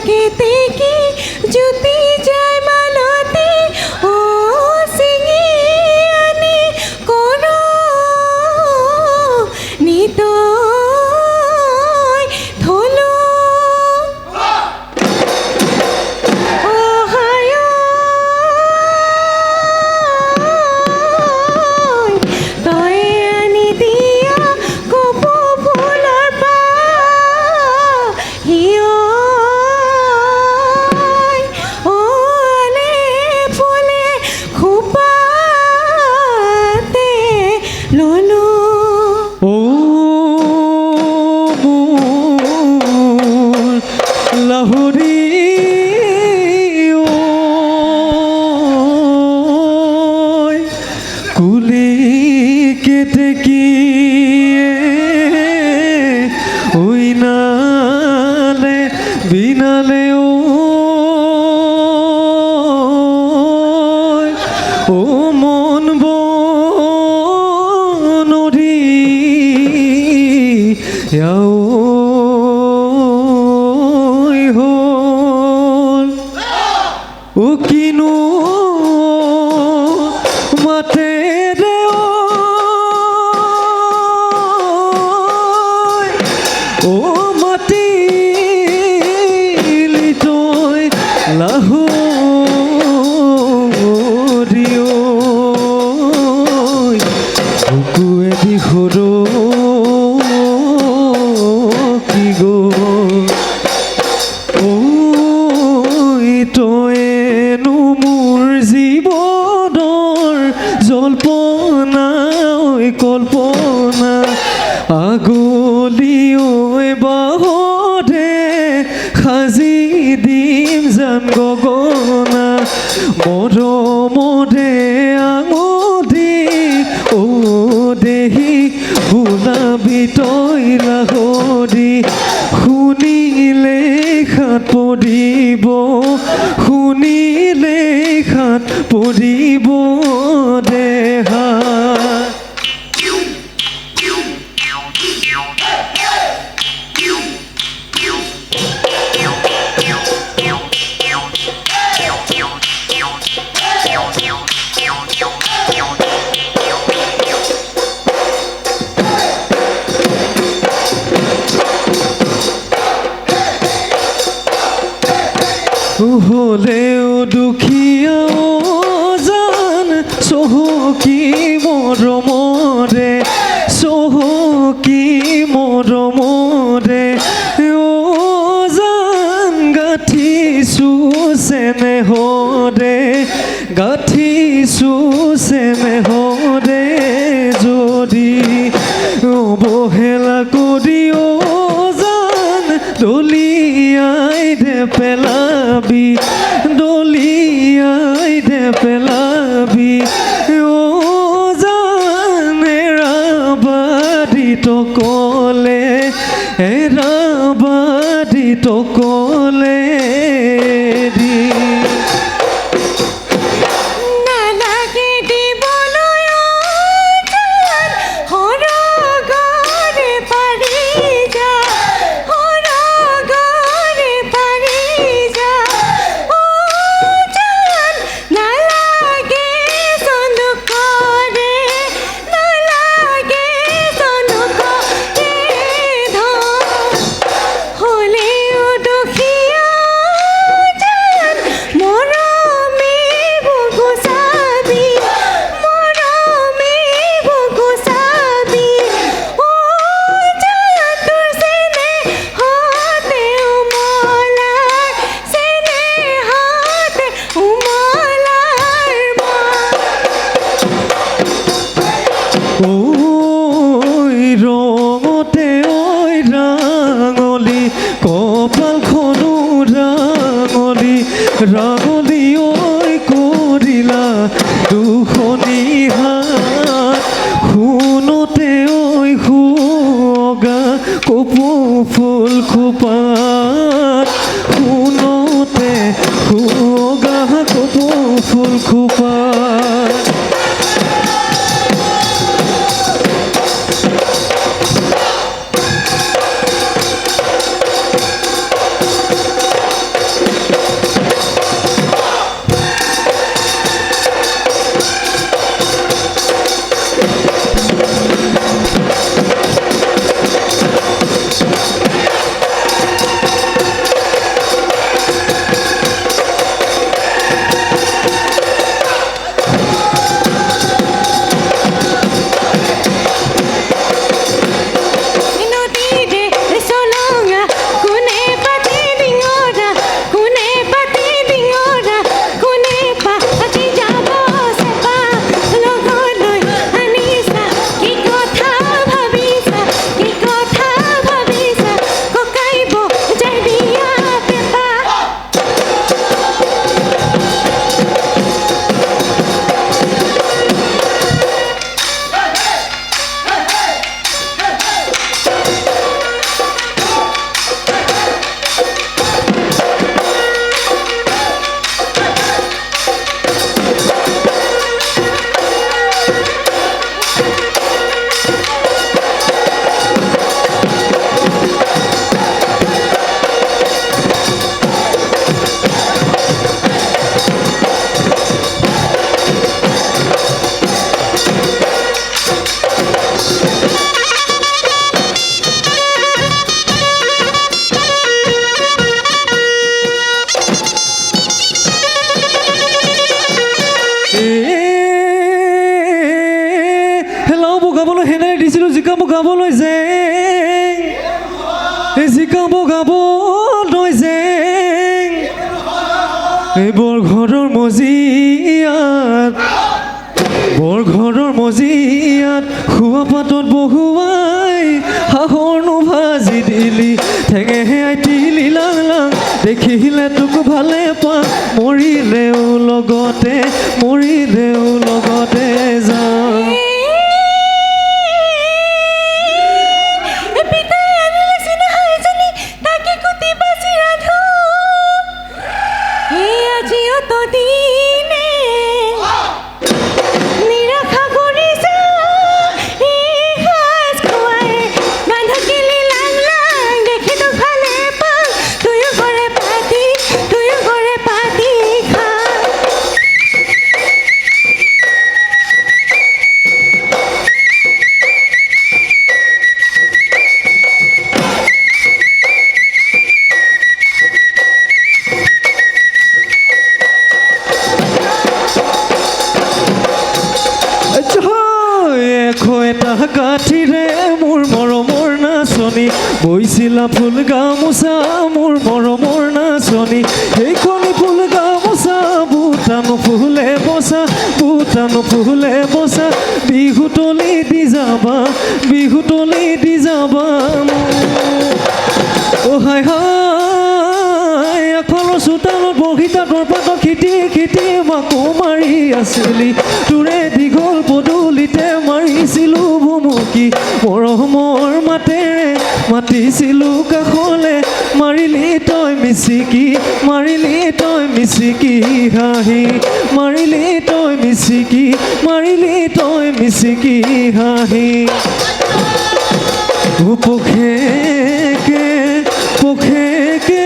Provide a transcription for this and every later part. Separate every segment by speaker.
Speaker 1: কেতে কি জুতি যায় মালতে ও সিঙি আনি করো নিত থলো
Speaker 2: কুলি কেটে কি ওই নালে বিনালে ও মন বনরি হল ও কিনু মাতে ও মাটি লিটয় লাহরিও বুকুয়ে দিহর কি গো ও তয়েনো মোৰ জীৱনৰ জল্পনা কল্পনা আগলি ঐ বাহৰে সাজি দিম জান গগনা মৰমৰে আঙুঠি ও দেহি বোলাবি তই লাহৰি শুনিলে খাত পৰিব শুনিলে খাত পৰিব দেহা হলেও দুখীয়া জান চহকী মৰমৰে চহকী মৰমৰে ও জান গাঁঠিছো চেনেহৰে গাঁঠিছো চেনেহৰে যদি অৱহেলা কৰি জান দলিয়াই দে পেলাবি দলিয়াই দে পেলাবি ও জান এৰাবাদি তকলে এৰাবাদি তকলে দি রঙতে ওই রাঙলি কপালখনো রাঙলি রাঙলি ওই করিলা দুখনি হাত শুনোতে ওই হুগা কপু ফুল খোপাত শুনোতে হুগা কপু ফুল খোপাত নৈ জেং এই বৰঘৰৰ মজিয়াত শোৱা পাতত বহুৱাই হাঁহৰনো ভাজি দিলি ঠেঙেহে আইটিলি লাং লাং দেখিলে তোক ভালে পা মৰিলেও লগতে যাম এটা কাঠিৰে মোৰ মৰমৰ নাচনী বৈছিলা ফুল গামোচা মোৰ মৰমৰ নাচনী সেইখনি ফুল গামোচা বুটানো ফুলে বচা বিহুতলি দি যাবা অ হাই হাই আগফালৰ চোতালত বহি তাঁতৰ পাতত খিটি মাকো মাৰি আছিলি তোৰে দীঘল পদূলিতে মাৰিছিলোঁ ভুমুকি মৰমৰ মাতেৰে মাতিছিলোঁ কাষলে মাৰিলি তই মিচিকি হাঁহি মাৰিলি তই মিচিকি হাঁহি পোখেকে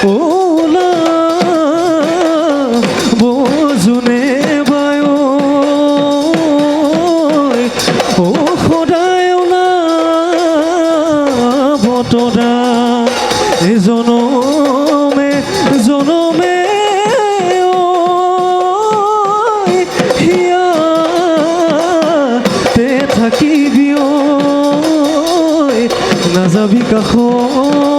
Speaker 2: ওলা বজুনে বায় ও সদায় ওলা বতৰা জনমে হিয়াতে থাকিবি নাযাবি কাষত